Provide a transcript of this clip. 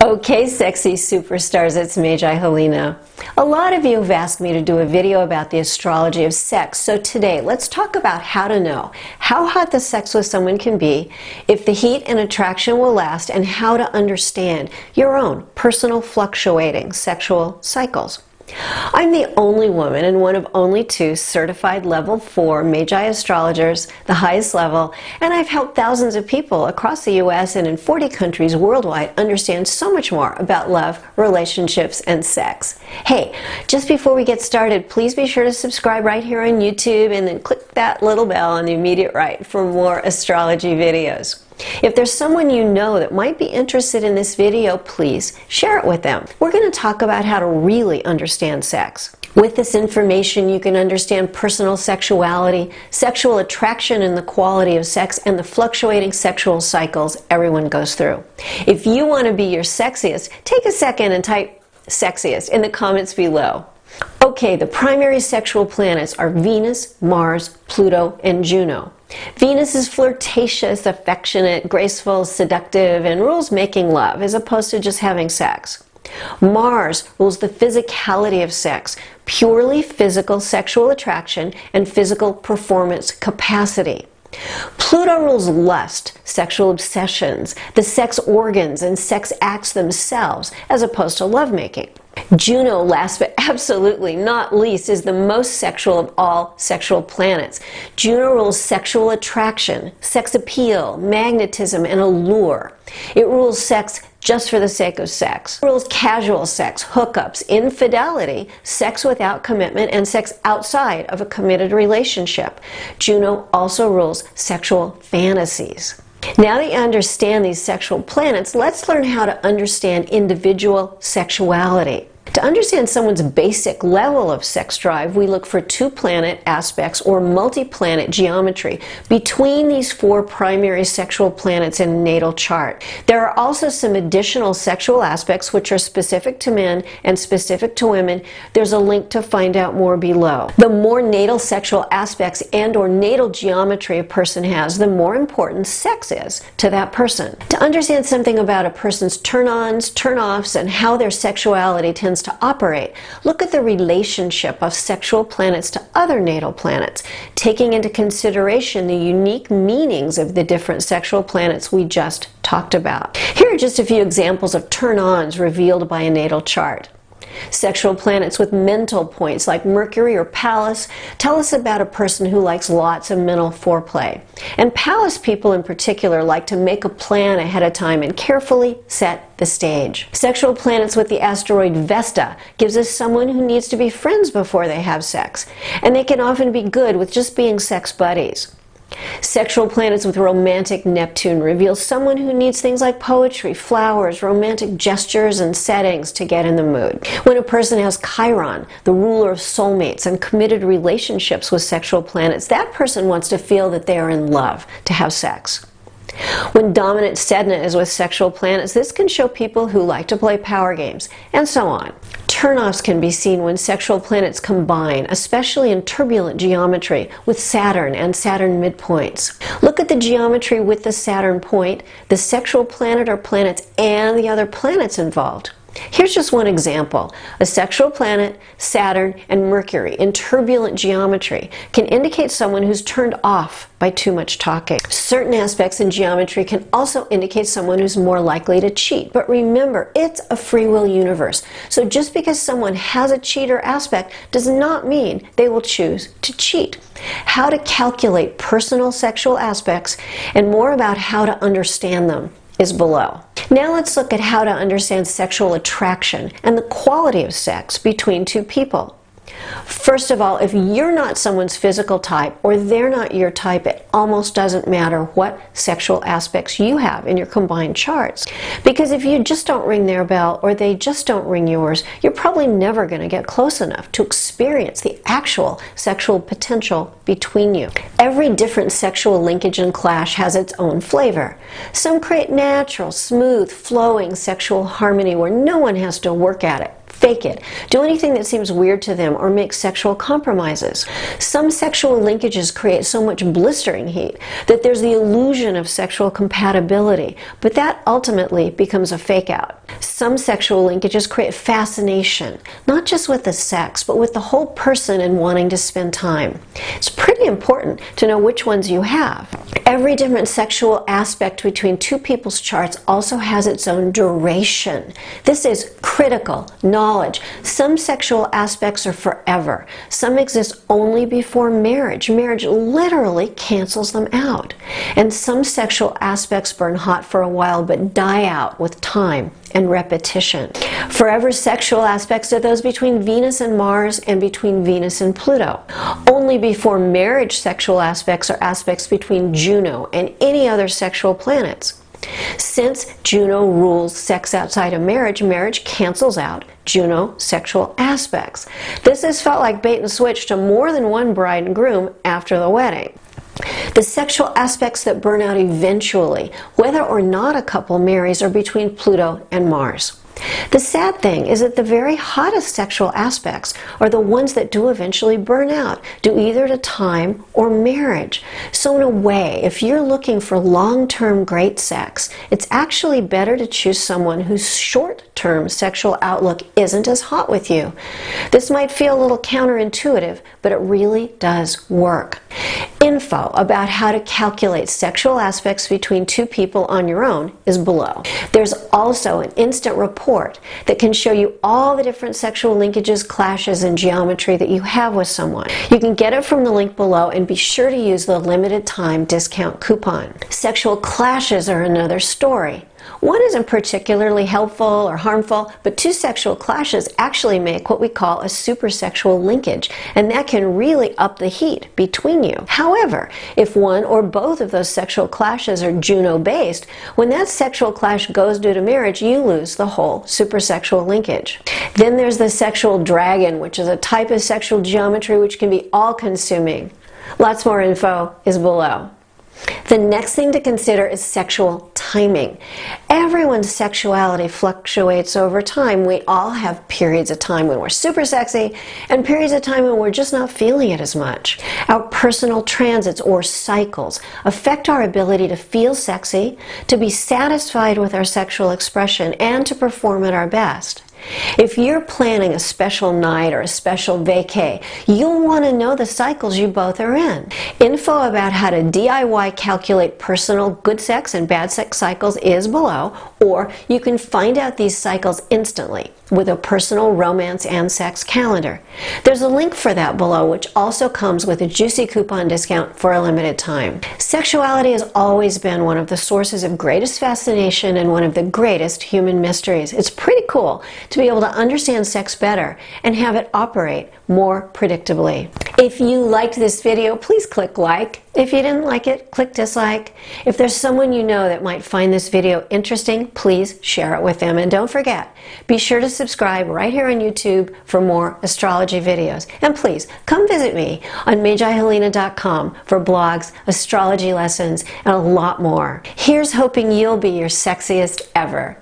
Okay, sexy superstars, it's Magi Helena. A lot of you have asked me to do a video about the astrology of sex, so today let's talk about how to know how hot the sex with someone can be, if the heat and attraction will last, and how to understand your own personal fluctuating sexual cycles. I'm the only woman and one of only two certified level 4 Magi astrologers, the highest level, and I've helped thousands of people across the US and in 40 countries worldwide understand so much more about love, relationships, and sex. Hey, just before we get started, please be sure to subscribe right here on YouTube and then click that little bell on the immediate right for more astrology videos. If there's someone you know that might be interested in this video, please share it with them. We're going to talk about how to really understand sex. With this information, you can understand personal sexuality, sexual attraction and the quality of sex, and the fluctuating sexual cycles everyone goes through. If you want to be your sexiest, take a second and type sexiest in the comments below. Okay, the primary sexual planets are Venus, Mars, Pluto, and Juno. Venus is flirtatious, affectionate, graceful, seductive, and rules making love as opposed to just having sex. Mars rules the physicality of sex, purely physical sexual attraction and physical performance capacity. Pluto rules lust, sexual obsessions, the sex organs and sex acts themselves, as opposed to lovemaking. Juno, last but absolutely not least, is the most sexual of all sexual planets. Juno rules sexual attraction, sex appeal, magnetism, and allure. It rules sex just for the sake of sex. It rules casual sex, hookups, infidelity, sex without commitment, and sex outside of a committed relationship. Juno also rules sexual fantasies. Now that you understand these sexual planets, let's learn how to understand individual sexuality. To understand someone's basic level of sex drive, we look for two-planet aspects or multi-planet geometry between these 4 primary sexual planets in a natal chart. There are also some additional sexual aspects which are specific to men and specific to women. There's a link to find out more below. The more natal sexual aspects and or natal geometry a person has, the more important sex is to that person. To understand something about a person's turn-ons, turn-offs, and how their sexuality tends to operate, look at the relationship of sexual planets to other natal planets, taking into consideration the unique meanings of the different sexual planets we just talked about. Here are just a few examples of turn-ons revealed by a natal chart. Sexual planets with mental points like Mercury or Pallas tell us about a person who likes lots of mental foreplay. And Pallas people in particular like to make a plan ahead of time and carefully set the stage. Sexual planets with the asteroid Vesta gives us someone who needs to be friends before they have sex. And they can often be good with just being sex buddies. Sexual planets with romantic Neptune reveal someone who needs things like poetry, flowers, romantic gestures, and settings to get in the mood. When a person has Chiron, the ruler of soulmates and committed relationships with sexual planets, that person wants to feel that they are in love to have sex. When dominant Sedna is with sexual planets, this can show people who like to play power games, and so on. Turn-offs can be seen when sexual planets combine, especially in turbulent geometry, with Saturn and Saturn midpoints. Look at the geometry with the Saturn point, the sexual planet or planets, and the other planets involved. Here's just one example. A sexual planet, Saturn, and Mercury in turbulent geometry can indicate someone who's turned off by too much talking. Certain aspects in geometry can also indicate someone who's more likely to cheat. But remember, it's a free will universe. So just because someone has a cheater aspect does not mean they will choose to cheat. How to calculate personal sexual aspects and more about how to understand them is below. Now let's look at how to understand sexual attraction and the quality of sex between two people. First of all, if you're not someone's physical type or they're not your type, it almost doesn't matter what sexual aspects you have in your combined charts. Because if you just don't ring their bell or they just don't ring yours, you're probably never going to get close enough to experience the actual sexual potential between you. Every different sexual linkage and clash has its own flavor. Some create natural, smooth, flowing sexual harmony where no one has to work at it. fake it, do anything that seems weird to them, or make sexual compromises. Some sexual linkages create so much blistering heat that there's the illusion of sexual compatibility, but that ultimately becomes a fake out. Some sexual linkages create fascination, not just with the sex, but with the whole person and wanting to spend time. It's pretty important to know which ones you have. Every different sexual aspect between two people's charts also has its own duration. This is critical knowledge. Some sexual aspects are forever. Some exist only before marriage. Marriage literally cancels them out. And some sexual aspects burn hot for a while but die out with time and repetition. Forever sexual aspects are those between Venus and Mars and between Venus and Pluto. Only before marriage sexual aspects are aspects between Juno and any other sexual planets. Since Juno rules sex outside of marriage, marriage cancels out Juno sexual aspects. This has felt like bait and switch to more than one bride and groom after the wedding. The sexual aspects that burn out eventually, whether or not a couple marries, are between Pluto and Mars. The sad thing is that the very hottest sexual aspects are the ones that do eventually burn out, due either to time or marriage. So in a way, if you're looking for long-term great sex, it's actually better to choose someone whose short-term sexual outlook isn't as hot with you. This might feel a little counterintuitive, but it really does work. Info about how to calculate sexual aspects between two people on your own is below. There's also an instant report that can show you all the different sexual linkages, clashes, and geometry that you have with someone. You can get it from the link below, and be sure to use the limited time discount coupon. Sexual clashes are another story. One isn't particularly helpful or harmful, but two sexual clashes actually make what we call a supersexual linkage, and that can really up the heat between you. However, if one or both of those sexual clashes are Juno-based, when that sexual clash goes due to marriage, you lose the whole supersexual linkage. Then there's the sexual dragon, which is a type of sexual geometry which can be all-consuming. Lots more info is below. The next thing to consider is sexual timing. Everyone's sexuality fluctuates over time. We all have periods of time when we're super sexy and periods of time when we're just not feeling it as much. Our personal transits or cycles affect our ability to feel sexy, to be satisfied with our sexual expression, and to perform at our best. If you're planning a special night or a special vacay, you'll want to know the cycles you both are in. Info about how to DIY calculate personal good sex and bad sex cycles is below, or you can find out these cycles instantly with a personal romance and sex calendar. There's a link for that below, which also comes with a juicy coupon discount for a limited time. Sexuality has always been one of the sources of greatest fascination and one of the greatest human mysteries. It's pretty cool to be able to understand sex better and have it operate more predictably. If you liked this video, please click like. If you didn't like it, click dislike. If there's someone you know that might find this video interesting, please share it with them. And don't forget, be sure to subscribe right here on YouTube for more astrology videos. And please, come visit me on MagiHelena.com for blogs, astrology lessons, and a lot more. Here's hoping you'll be your sexiest ever.